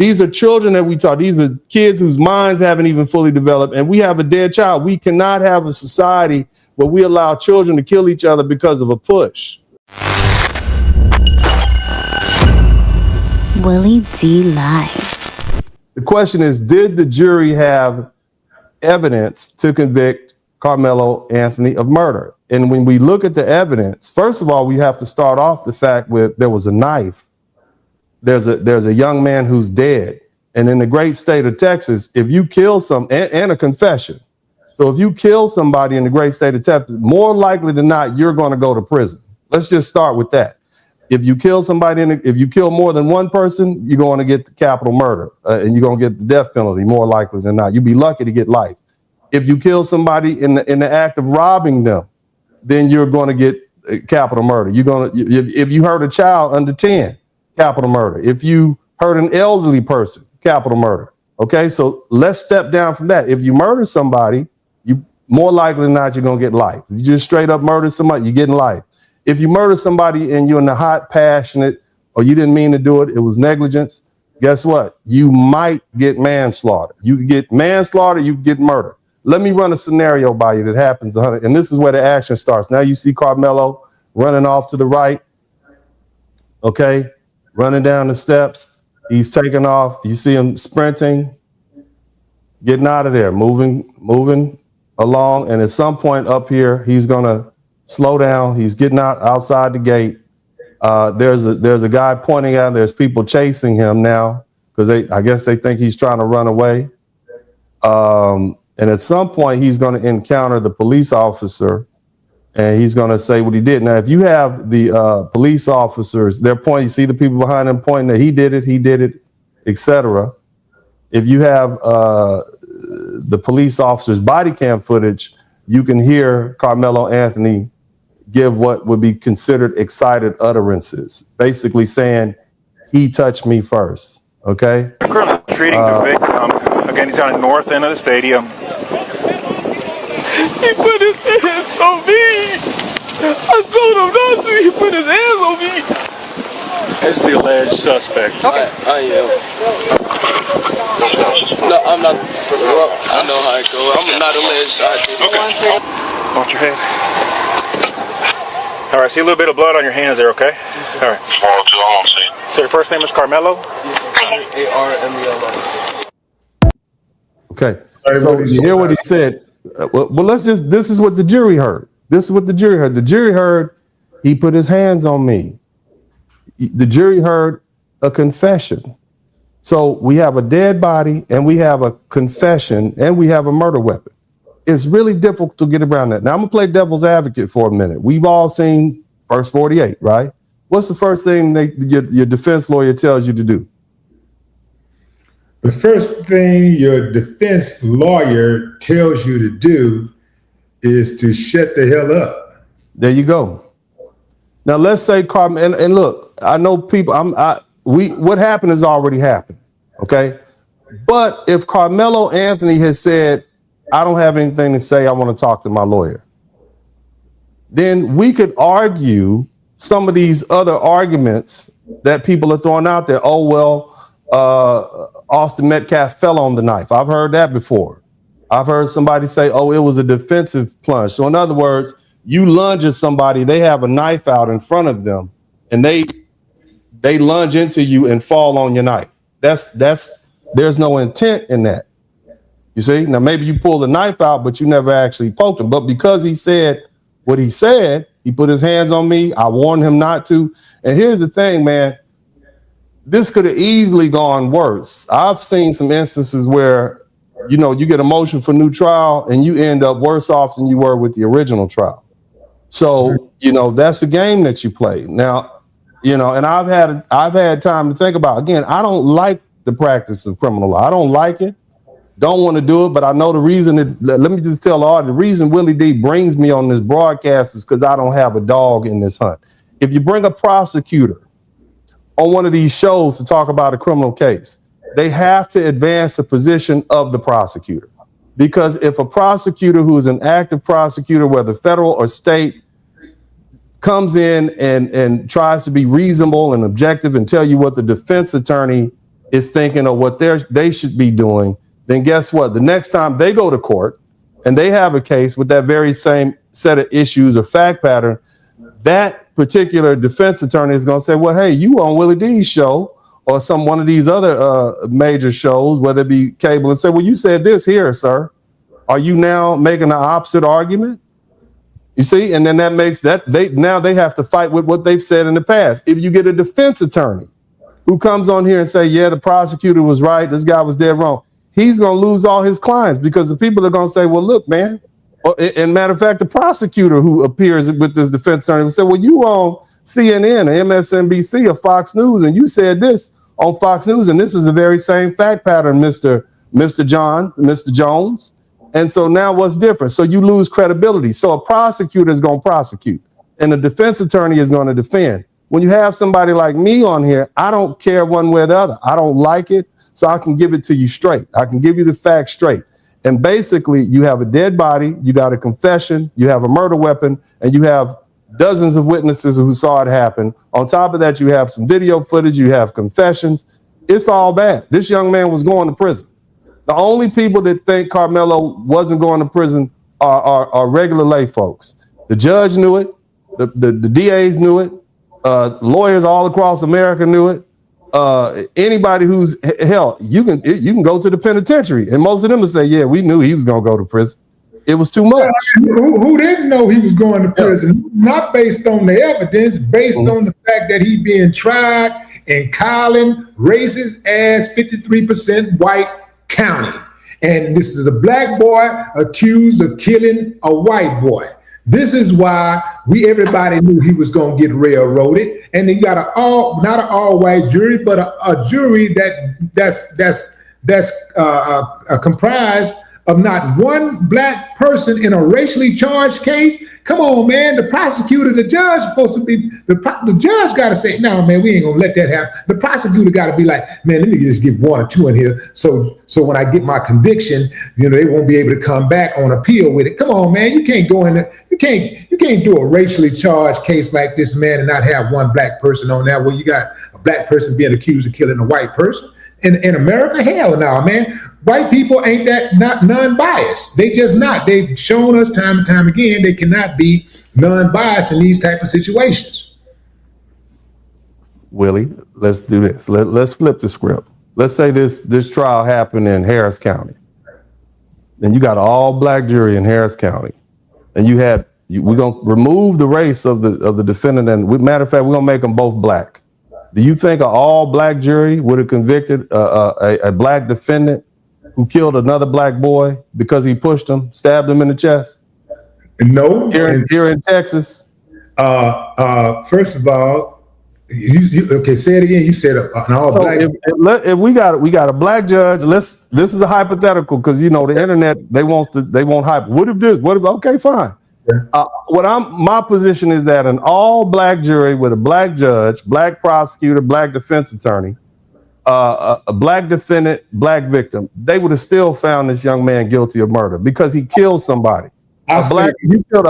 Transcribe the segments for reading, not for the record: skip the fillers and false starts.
These are children that we taught. These are kids whose minds haven't even fully developed. And we have a dead child. We cannot have a society where we allow children to kill each other because of a push. Willie D. Live. The question is, did the jury have evidence to convict Karmelo Anthony of murder? And when we look at the evidence, first of all, we have to start off the fact with there was a knife. There's a young man who's dead. And in the great state of Texas, if you kill and a confession. So if you kill somebody in the great state of Texas, more likely than not, you're going to go to prison. Let's just start with that. If you kill somebody, if you kill more than one person, you're going to get the capital murder and you're going to get the death penalty more likely than not. You'd be lucky to get life. If you kill somebody in the act of robbing them, then you're going to get capital murder. If you hurt a child under 10, capital murder. If you hurt an elderly person, capital murder. Okay, so let's step down from that. If you murder somebody, you more likely than not, you're going to get life. If you just straight up murder somebody, you're getting life. If you murder somebody and you're in the hot, passionate, or you didn't mean to do it, it was negligence, guess what? You might get manslaughter. You can get manslaughter, you can get murder. Let me run a scenario by you that happens 100, and this is where the action starts. Now you see Karmelo running off to the right, okay, running down the steps. He's taking off. You see him sprinting, getting out of there, moving along, and at some point up here, he's gonna slow down. He's getting outside the gate. There's a guy pointing out. There's people chasing him now because I guess they think he's trying to run away. And at some point, he's going to encounter the police officer, and he's going to say what he did. Now, if you have the police officers, they're pointing. You see the people behind him pointing that he did it, etc. If you have the police officer's body cam footage, you can hear Karmelo Anthony give what would be considered excited utterances, basically saying, he touched me first, okay? Currently treating the victim. Again, he's on the north end of the stadium. He put his hands on me. I told him not to. He put his hands on me. As the alleged suspect. Okay. I am. No, I'm not. I know how it goes. I'm not alleged. Okay. Watch your head. All right, see a little bit of blood on your hands there, okay? Yes, all right. So your first name is Karmelo? A-R-M-E-L-O. Okay, so you hear what he said. Well, this is what the jury heard. This is what the jury heard. The jury heard he put his hands on me. The jury heard a confession. So we have a dead body and we have a confession and we have a murder weapon. It's really difficult to get around that. Now, I'm going to play devil's advocate for a minute. We've all seen verse 48, right? What's the first thing your defense lawyer tells you to do? The first thing your defense lawyer tells you to do is to shut the hell up. There you go. Now, let's say Carmen, and look, I know people, what happened has already happened, okay? But if Karmelo Anthony has said, I don't have anything to say, I want to talk to my lawyer, then we could argue some of these other arguments that people are throwing out there. Oh, well, Austin Metcalf fell on the knife. I've heard that before. I've heard somebody say, oh, it was a defensive plunge. So in other words, you lunge at somebody, they have a knife out in front of them, and they lunge into you and fall on your knife. There's no intent in that. You see, now maybe you pull the knife out, but you never actually poked him. But because he said what he said, he put his hands on me. I warned him not to. And here's the thing, man, this could have easily gone worse. I've seen some instances where, you get a motion for new trial and you end up worse off than you were with the original trial. So, that's a game that you play. Now, and I've had time to think about, again, I don't like the practice of criminal law. I don't like it. Don't want to do it, but I know the reason. Let me just tell all the reason Willie D brings me on this broadcast is because I don't have a dog in this hunt. If you bring a prosecutor on one of these shows to talk about a criminal case, they have to advance the position of the prosecutor. Because if a prosecutor who is an active prosecutor, whether federal or state, comes in and tries to be reasonable and objective and tell you what the defense attorney is thinking of what they should be doing, then guess what? The next time they go to court and they have a case with that very same set of issues or fact pattern, that particular defense attorney is going to say, well, hey, you on Willie D's show or one of these other major shows, whether it be cable, and say, well, you said this here, sir. Are you now making the opposite argument? You see, and then that makes that they have to fight with what they've said in the past. If you get a defense attorney who comes on here and say, yeah, the prosecutor was right, this guy was dead wrong, he's going to lose all his clients because the people are going to say, well, look, man. And matter of fact, the prosecutor who appears with this defense attorney will say, well, you on CNN or MSNBC or Fox News, and you said this on Fox News, and this is the very same fact pattern, Mr. Jones. And so now what's different? So you lose credibility. So a prosecutor is going to prosecute and a defense attorney is going to defend. When you have somebody like me on here, I don't care one way or the other. I don't like it, so I can give it to you straight. I can give you the facts straight. And basically, you have a dead body, you got a confession, you have a murder weapon, and you have dozens of witnesses who saw it happen. On top of that, you have some video footage, you have confessions. It's all bad. This young man was going to prison. The only people that think Karmelo wasn't going to prison are regular lay folks. The judge knew it, the DAs knew it, lawyers all across America knew it. Anybody who's hell, you can go to the penitentiary, and most of them will say, "Yeah, we knew he was going to go to prison. It was too much." Who didn't know he was going to prison? Yeah. Not based on the evidence, based on the fact that he being tried in Collin, racist ass 53% white county, and this is a black boy accused of killing a white boy. This is why everybody knew he was going to get railroaded, and he got not an all-white jury, but a jury that's comprised of not one black person in a racially charged case. Come on, man. The prosecutor, the judge, supposed to be the judge. Got to say, no, man, we ain't gonna let that happen. The prosecutor got to be like, man, let me just get 1 or 2 in here, so when I get my conviction, they won't be able to come back on appeal with it. Come on, man, you can't go in there. You can't do a racially charged case like this, man, and not have one black person on there. Well, you got a black person being accused of killing a white person in America. Hell no, man. White people ain't not non-biased. They just not. They've shown us time and time again they cannot be non-biased in these type of situations. Willie, let's do this. Let's flip the script. Let's say this trial happened in Harris County. Then you got an all-black jury in Harris County, and we're gonna remove the race of the defendant, and matter of fact, we're gonna make them both black. Do you think an all-black jury would have convicted a black defendant who killed another black boy because he pushed him, stabbed him in the chest? No. Here in Texas? First of all, okay, say it again. You said an all-black. If we got a black judge, this is a hypothetical because the internet, they won't hype. What if this? Okay, fine. Yeah. My position is that an all-black jury with a black judge, black prosecutor, black defense attorney, a black defendant, black victim, they would have still found this young man guilty of murder because he killed somebody. A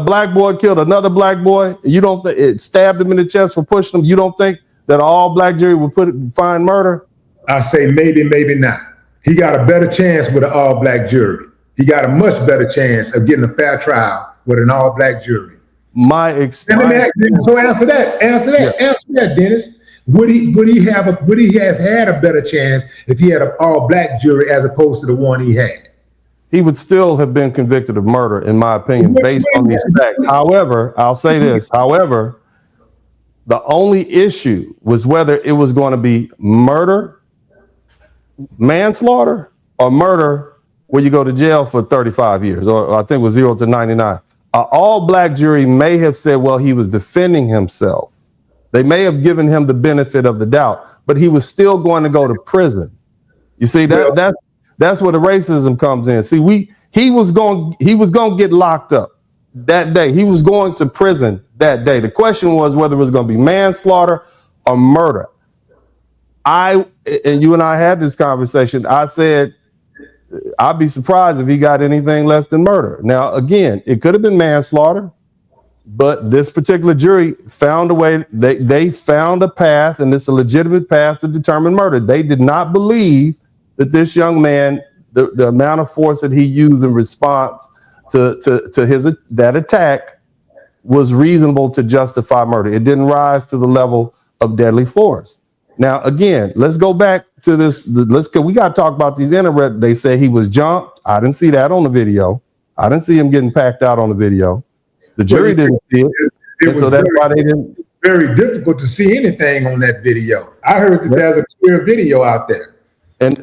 black boy killed another black boy. You don't think it stabbed him in the chest for pushing him? You don't think that an all-black jury would find murder? I say maybe not. He got a better chance with an all-black jury. He got a much better chance of getting a fair trial with an all-black jury. My experience. So answer that, Dennis. Would he have had a better chance if he had an all-black jury as opposed to the one he had? He would still have been convicted of murder, in my opinion, based on these facts. However, I'll say this. However, the only issue was whether it was going to be murder, manslaughter, or murder where you go to jail for 35 years, or I think it was 0 to 99. An all-black jury may have said, well, he was defending himself. They may have given him the benefit of the doubt, but he was still going to go to prison. You see, that's where the racism comes in. See, he was going to get locked up that day. He was going to prison that day. The question was whether it was going to be manslaughter or murder. And you and I had this conversation. I said, I'd be surprised if he got anything less than murder. Now, again, it could have been manslaughter. But this particular jury found a way. They found a path, and it's a legitimate path to determine murder. They did not believe that this young man, the amount of force that he used in response to that attack was reasonable to justify murder. It didn't rise to the level of deadly force. Now, again, let's go back to this. We got to talk about these internet. They say he was jumped. I didn't see that on the video. I didn't see him getting packed out on the video. The jury didn't see it. So that's why they didn't. Very difficult to see anything on that video. I heard that there's a clear video out there.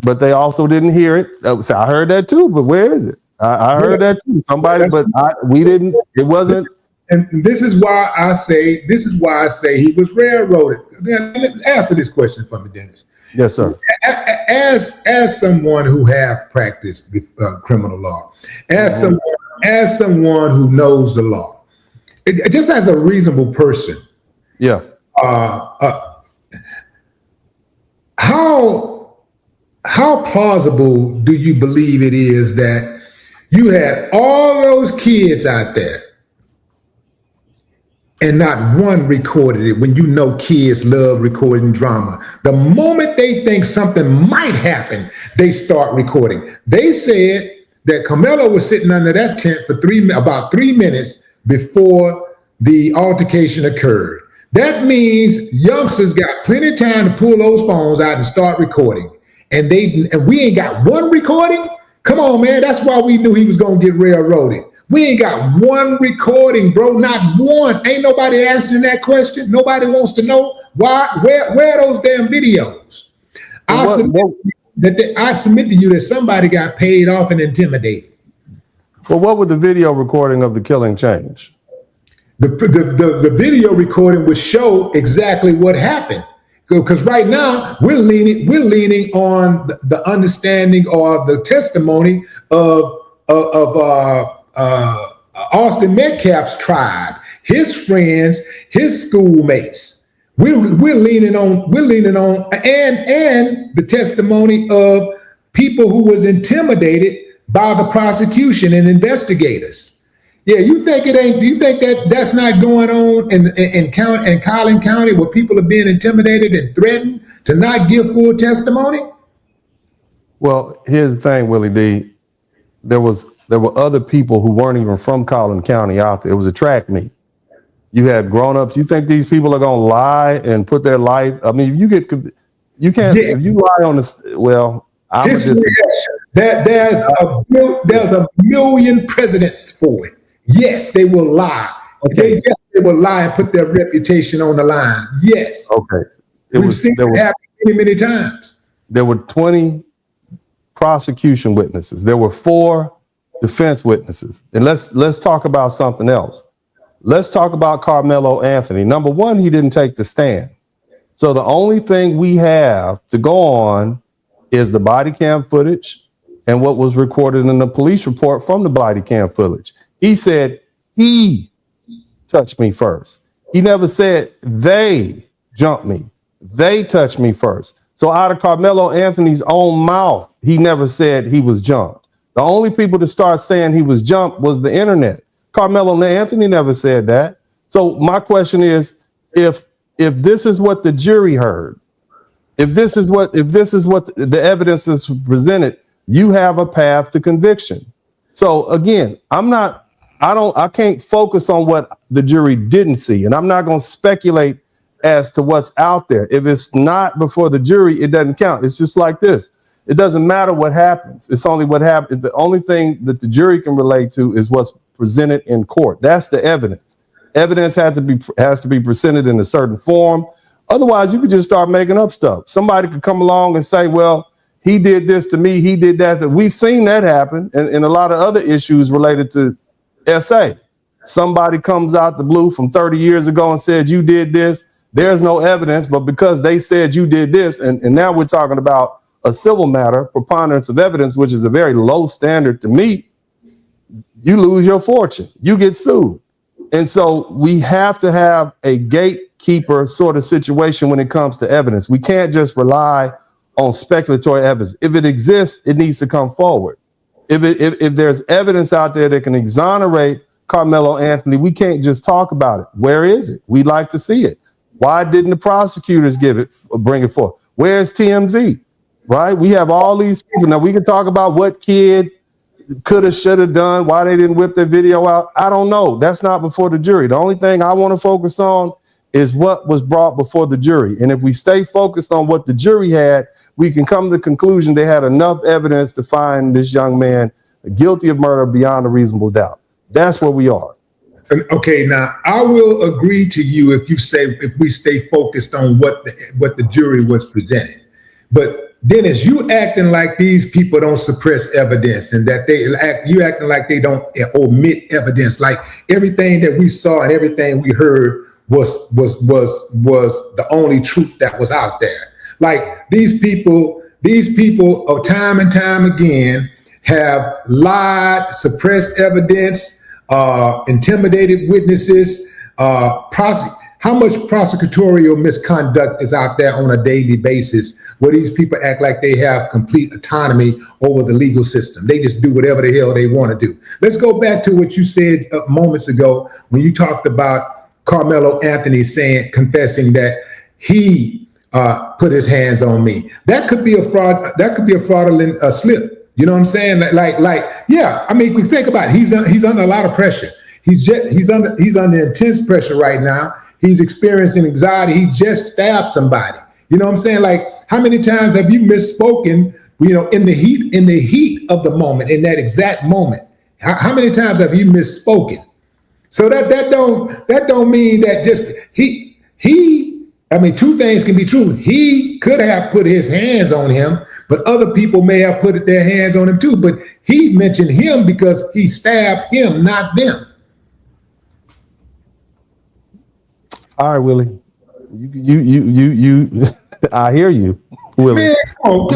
But they also didn't hear it. So I heard that too, but where is it? I heard that too. Somebody, but we didn't. It wasn't. And this is why I say he was railroaded. Answer this question for me, Dennis. Yes, sir. As someone who have practiced criminal law, as someone who knows the law, just as a reasonable person, yeah. How plausible do you believe it is that you had all those kids out there and not one recorded it, when you know kids love recording drama? The moment they think something might happen, they start recording. They said that Karmelo was sitting under that tent for about 3 minutes before the altercation occurred. That means youngsters got plenty of time to pull those phones out and start recording. And we ain't got one recording? Come on, man. That's why we knew he was going to get railroaded. We ain't got one recording, bro. Not one. Ain't nobody answering that question. Nobody wants to know why. Where are those damn videos? I submit to you that somebody got paid off and intimidated. Well, what would the video recording of the killing change? The video recording would show exactly what happened. Because right now we're leaning on the understanding or the testimony of Austin Metcalf's tribe, his friends, his schoolmates. We're leaning on and the testimony of people who was intimidated by the prosecution and investigators. Yeah, you think that's not going on in Collin County, where people are being intimidated and threatened to not give full testimony? Well, here's the thing, Willie D. There were other people who weren't even from Collin County out there. It was a track meet. You had grown-ups. You think these people are going to lie and put their life? I mean, you can't. Yes. If you lie on this, well, there's a million precedents for it. Yes, they will lie. Okay. They will lie and put their reputation on the line. Yes. Okay. We've seen it happen many times. There were 20 prosecution witnesses. There were 4 defense witnesses. And let's talk about something else. Let's talk about Karmelo Anthony. Number one, he didn't take the stand. So the only thing we have to go on is the body cam footage and what was recorded in the police report from the body cam footage. He said he touched me first. He never said they jumped me. They touched me first. So out of Karmelo Anthony's own mouth, he never said he was jumped. The only people to start saying he was jumped was the internet. Karmelo Anthony never said that. So my question is, if this is what the jury heard, if this is what the evidence is presented, you have a path to conviction. So again, I can't focus on what the jury didn't see, and I'm not going to speculate as to what's out there. If it's not before the jury, it doesn't count. It's just like this. It doesn't matter what happens. It's only what happens. The only thing that the jury can relate to is what's presented in court. That's the evidence. Evidence has to be presented in a certain form. Otherwise, you could just start making up stuff. Somebody could come along and say, well, he did this to me, he did that. We've seen that happen in a lot of other issues related to SA. Somebody comes out the blue from 30 years ago and said, you did this. There's no evidence, but because they said you did this, and now we're talking about a civil matter, preponderance of evidence, which is a very low standard to meet, you lose your fortune. You get sued. And so we have to have a gatekeeper sort of situation when it comes to evidence. We can't just rely on speculatory evidence. If it exists, it needs to come forward. If there's evidence out there that can exonerate Karmelo Anthony, we can't just talk about it. Where is it? We'd like to see it. Why didn't the prosecutors bring it forth? Where's TMZ? Right? We have all these people. Now we can talk about what kid coulda, shoulda done, why they didn't whip their video out. I don't know. That's not before the jury. The only thing I want to focus on is what was brought before the jury. And if we stay focused on what the jury had, we can come to the conclusion they had enough evidence to find this young man guilty of murder beyond a reasonable doubt. That's where we are. Okay, now I will agree to you if we stay focused on what the jury was presented. But Dennis, you acting like these people don't suppress evidence and that you acting like they don't omit evidence, like everything that we saw and everything we heard was the only truth that was out there. Like these people time and time again have lied, suppressed evidence, intimidated witnesses, how much prosecutorial misconduct is out there on a daily basis where these people act like they have complete autonomy over the legal system. They just do whatever the hell they want to do. Let's go back to what you said moments ago when you talked about Karmelo Anthony confessing that he put his hands on me. That could be a fraud. That could be a fraudulent slip. You know what I'm saying? Yeah. I mean, think about it. He's under a lot of pressure. He's under intense pressure right now. He's experiencing anxiety. He just stabbed somebody. You know what I'm saying? Like, how many times have you misspoken, in the heat of the moment, in that exact moment? How many times have you misspoken? So that don't mean that just two things can be true. He could have put his hands on him, but other people may have put their hands on him too. But he mentioned him because he stabbed him, not them. All right, Willie. You I hear you, Willie. Man, my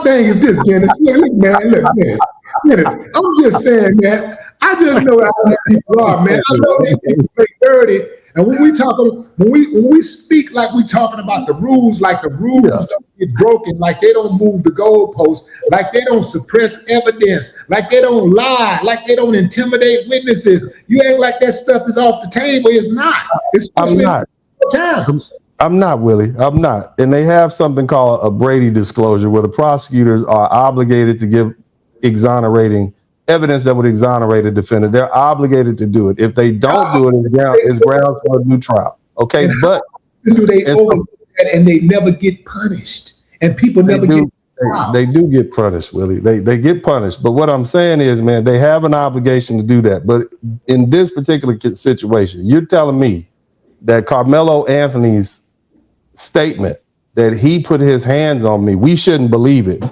thing is this, Dennis. Dennis, I'm just saying, man. I just know how people are, man. I know these people play dirty, and when we speak like we talking about the rules, like the rules don't get broken, like they don't move the goalposts, like they don't suppress evidence, like they don't lie, like they don't intimidate witnesses. You act like that stuff is off the table. It's not. I'm not. I'm not, Willie. I'm not. And they have something called a Brady disclosure where the prosecutors are obligated to give exonerating evidence that would exonerate a defendant. They're obligated to do it. If they don't do it, it's grounds for a new trial. Okay, but do they overdo that and they never get punished? And people never get punished. They do get punished, Willie. They get punished. But what I'm saying is, man, they have an obligation to do that. But in this particular situation, you're telling me that Karmelo Anthony's statement that he put his hands on me, we shouldn't believe it.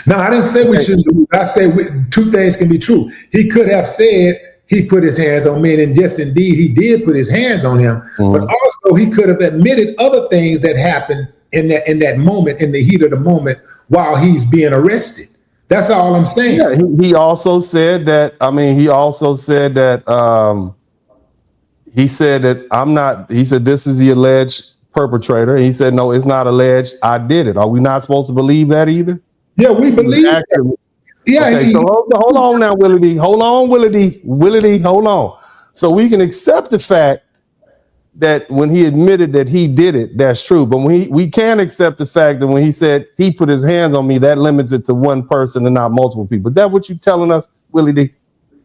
No, I didn't say we shouldn't believe it. I said two things can be true. He could have said he put his hands on me, and yes, indeed, he did put his hands on him. Mm-hmm. But also, he could have admitted other things that happened in that moment, in the heat of the moment, while he's being arrested. That's all I'm saying. Yeah, he also said that. I mean, he said that. He said that I'm not. He said this is the alleged perpetrator. He said no, it's not alleged. I did it. Are we not supposed to believe that either? Yeah, we believe that. Yeah. Okay, so hold on now, Willie D. Hold on, Willie D. Hold on. So we can accept the fact that when he admitted that he did it, that's true. But we can't accept the fact that when he said he put his hands on me, that limits it to one person and not multiple people. Is that what you're telling us, Willie D?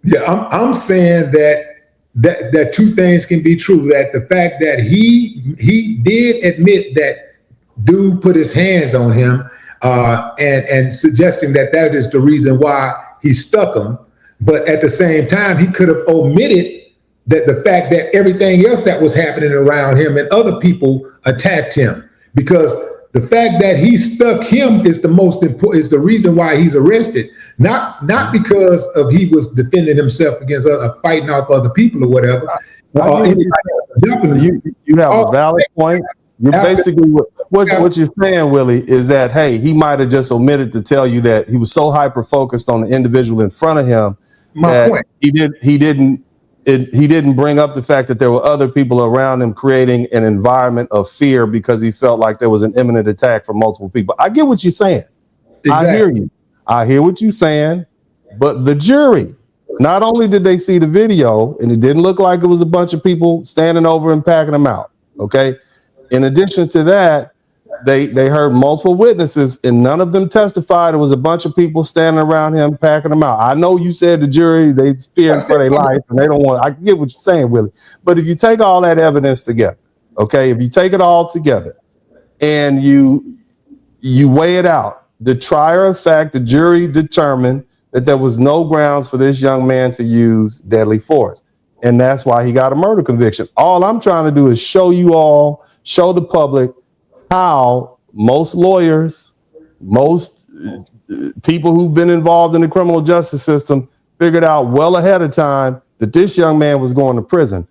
Yeah, I'm saying that two things can be true. That the fact that he did admit that dude put his hands on him, and suggesting that is the reason why he stuck him. But at the same time, he could have omitted that the fact that everything else that was happening around him and other people attacked him, because the fact that he stuck him is the most important, is the reason why he's arrested. Not because of he was defending himself against fighting off other people or whatever. You have a valid point. You're basically what you're saying, Willie, is that, hey, he might have just omitted to tell you that he was so hyper focused on the individual in front of him that he didn't bring up the fact that there were other people around him creating an environment of fear because he felt like there was an imminent attack from multiple people. I get what you're saying. Exactly. I hear you. I hear what you're saying, but the jury Not only did they see the video, and it didn't look like it was a bunch of people standing over and packing him out. Okay. In addition to that, they heard multiple witnesses, and none of them testified. It was a bunch of people standing around him packing him out. I know you said the jury, they feared for their life and they don't want, I get what you're saying, Willie. But if you take all that evidence together, okay, if you take it all together and you weigh it out, the trier of fact, the jury determined that there was no grounds for this young man to use deadly force. And that's why he got a murder conviction. All I'm trying to do is show you all, show the public how most lawyers, most people who've been involved in the criminal justice system figured out well ahead of time that this young man was going to prison.